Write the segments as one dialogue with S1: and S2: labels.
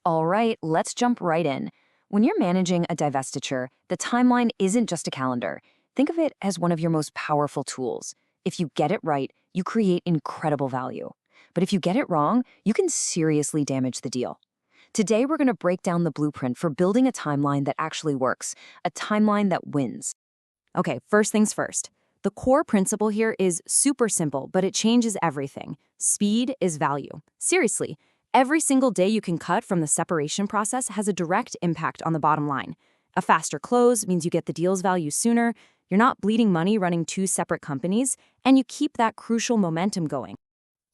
S1: All right, let's jump right in. When you're managing a divestiture, the timeline isn't just a calendar. Think of it as one of your most powerful tools. If you get it right, you create incredible value. But if you get it wrong, you can seriously damage the deal. Today, we're going to break down the blueprint for building a timeline that actually works, a timeline that wins. Okay, first things first. The core principle here is super simple, but it changes everything. Speed is value. Seriously, every single day you can cut from the separation process has a direct impact on the bottom line. A faster close means you get the deal's value sooner, you're not bleeding money running two separate companies, and you keep that crucial momentum going.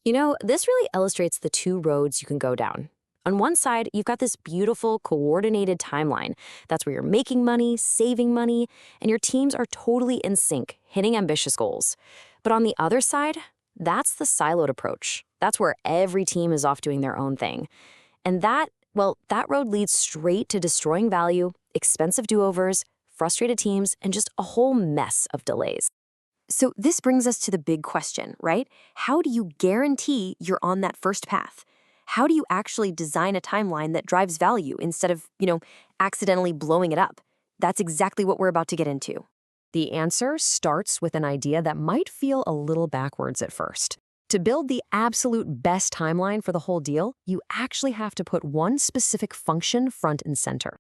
S2: This really illustrates the two roads you can go down. On one side, you've got this beautiful, coordinated timeline. That's where you're making money, saving money, and your teams are totally in sync, hitting ambitious goals. But on the other side, that's the siloed approach. That's where every team is off doing their own thing. And that road leads straight to destroying value, expensive do-overs, frustrated teams, and just a whole mess of delays.
S1: So this brings us to the big question, right? How do you guarantee you're on that first path? How do you actually design a timeline that drives value instead of, accidentally blowing it up? That's exactly what we're about to get into.
S2: The answer starts with an idea that might feel a little backwards at first. To build the absolute best timeline for the whole deal, you actually have to put one specific function front and center.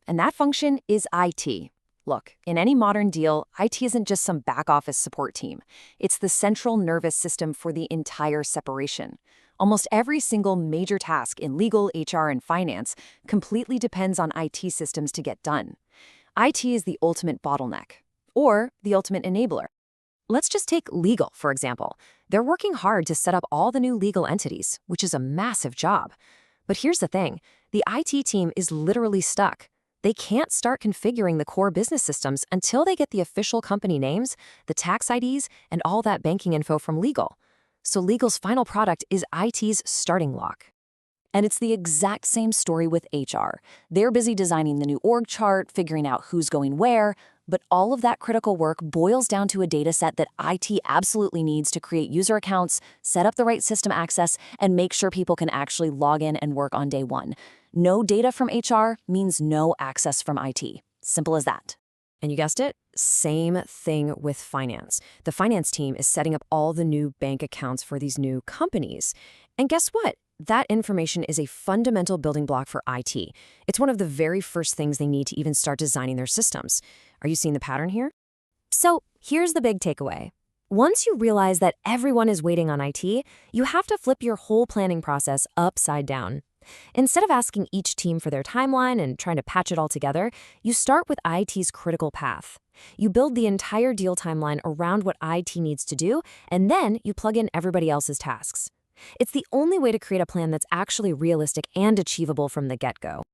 S1: And that function is IT. Look, in any modern deal, IT isn't just some back office support team. It's the central nervous system for the entire separation. Almost every single major task in legal, HR, and finance completely depends on IT systems to get done. IT is the ultimate bottleneck, or the ultimate enabler. Let's just take legal, for example. They're working hard to set up all the new legal entities, which is a massive job. But here's the thing, the IT team is literally stuck. They can't start configuring the core business systems until they get the official company names, the tax IDs, and all that banking info from legal. So legal's final product is IT's starting block. And it's the exact same story with HR. They're busy designing the new org chart, figuring out who's going where, but all of that critical work boils down to a data set that IT absolutely needs to create user accounts, set up the right system access, and make sure people can actually log in and work on day one. No data from HR means no access from IT. Simple as that.
S2: And you guessed it, same thing with finance. The finance team is setting up all the new bank accounts for these new companies. And guess what? That information is a fundamental building block for IT. It's one of the very first things they need to even start designing their systems. Are you seeing the pattern here?
S1: So here's the big takeaway. Once you realize that everyone is waiting on IT, you have to flip your whole planning process upside down. Instead of asking each team for their timeline and trying to patch it all together, you start with IT's critical path. You build the entire deal timeline around what IT needs to do, and then you plug in everybody else's tasks. It's the only way to create a plan that's actually realistic and achievable from the get-go.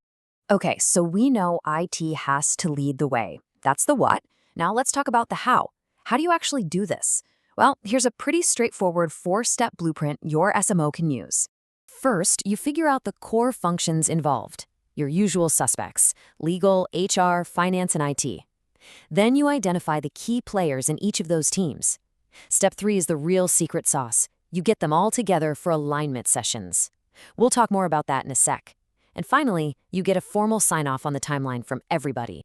S1: Okay, so we know IT has to lead the way. That's the what. Now let's talk about the how. How do you actually do this? Well, here's a pretty straightforward 4-step blueprint your SMO can use. First, you figure out the core functions involved, your usual suspects, legal, HR, finance, and IT. Then you identify the key players in each of those teams. Step 3 is the real secret sauce. You get them all together for alignment sessions. We'll talk more about that in a sec. And finally, you get a formal sign-off on the timeline from everybody.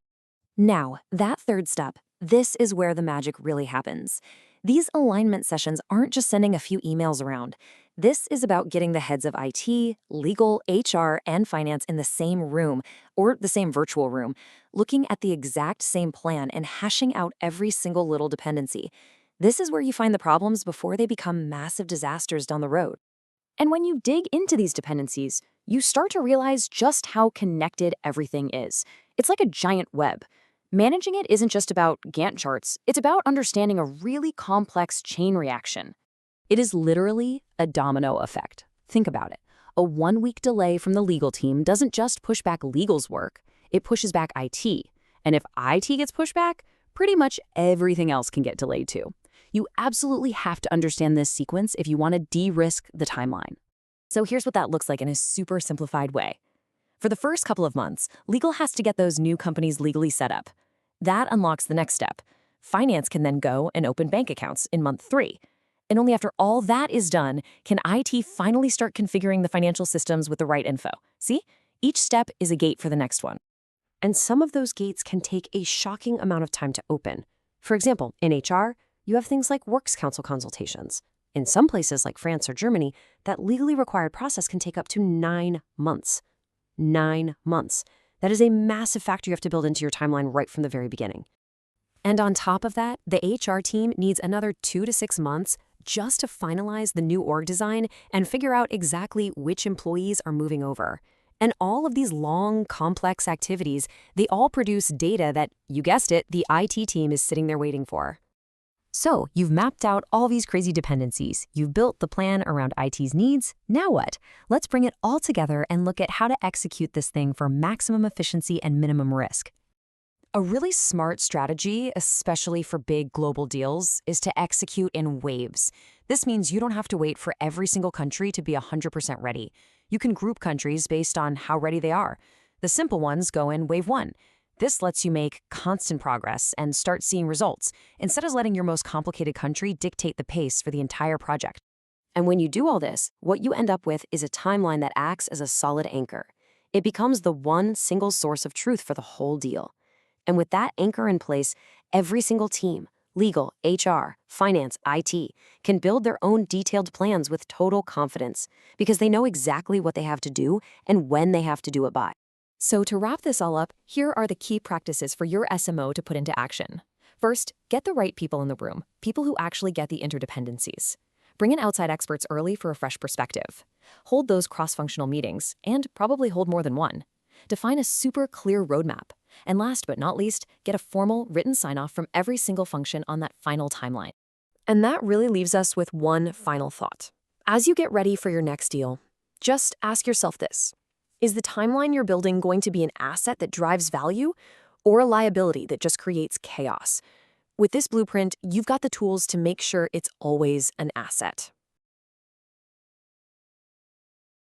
S1: Now, that third step, this is where the magic really happens. These alignment sessions aren't just sending a few emails around. This is about getting the heads of IT, legal, HR, and finance in the same room, or the same virtual room, looking at the exact same plan and hashing out every single little dependency. This is where you find the problems before they become massive disasters down the road. And when you dig into these dependencies, you start to realize just how connected everything is. It's like a giant web. Managing it isn't just about Gantt charts, it's about understanding a really complex chain reaction. It is literally a domino effect. Think about it. A 1-week delay from the legal team doesn't just push back legal's work, it pushes back IT. And if IT gets pushed back, pretty much everything else can get delayed too. You absolutely have to understand this sequence if you want to de-risk the timeline. So here's what that looks like in a super simplified way. For the first couple of months, legal has to get those new companies legally set up. That unlocks the next step. Finance can then go and open bank accounts in month 3. And only after all that is done can IT finally start configuring the financial systems with the right info. See?
S2: Each step is a gate for the next one. And some of those gates can take a shocking amount of time to open. For example, in HR, you have things like Works Council consultations. In some places like France or Germany, that legally required process can take up to 9 months. 9 months. That is a massive factor you have to build into your timeline right from the very beginning. And on top of that, the HR team needs another 2 to 6 months just to finalize the new org design and figure out exactly which employees are moving over. And all of these long, complex activities, they all produce data that, you guessed it, the IT team is sitting there waiting for. So, you've mapped out all these crazy dependencies. You've built the plan around IT's needs. Now what? Let's bring it all together and look at how to execute this thing for maximum efficiency and minimum risk. A really smart strategy, especially for big global deals, is to execute in waves. This means you don't have to wait for every single country to be 100% ready. You can group countries based on how ready they are. The simple ones go in wave 1. This lets you make constant progress and start seeing results, instead of letting your most complicated country dictate the pace for the entire project. And when you do all this, what you end up with is a timeline that acts as a solid anchor. It becomes the one single source of truth for the whole deal. And with that anchor in place, every single team, legal, HR, finance, IT, can build their own detailed plans with total confidence because they know exactly what they have to do and when they have to do it by. So to wrap this all up, here are the key practices for your SMO to put into action. First, get the right people in the room, people who actually get the interdependencies. Bring in outside experts early for a fresh perspective. Hold those cross-functional meetings, and probably hold more than one. Define a super clear roadmap. And last but not least, get a formal written sign-off from every single function on that final timeline. And that really leaves us with one final thought. As you get ready for your next deal, just ask yourself this. Is the timeline you're building going to be an asset that drives value or a liability that just creates chaos? With this blueprint, you've got the tools to make sure it's always an asset.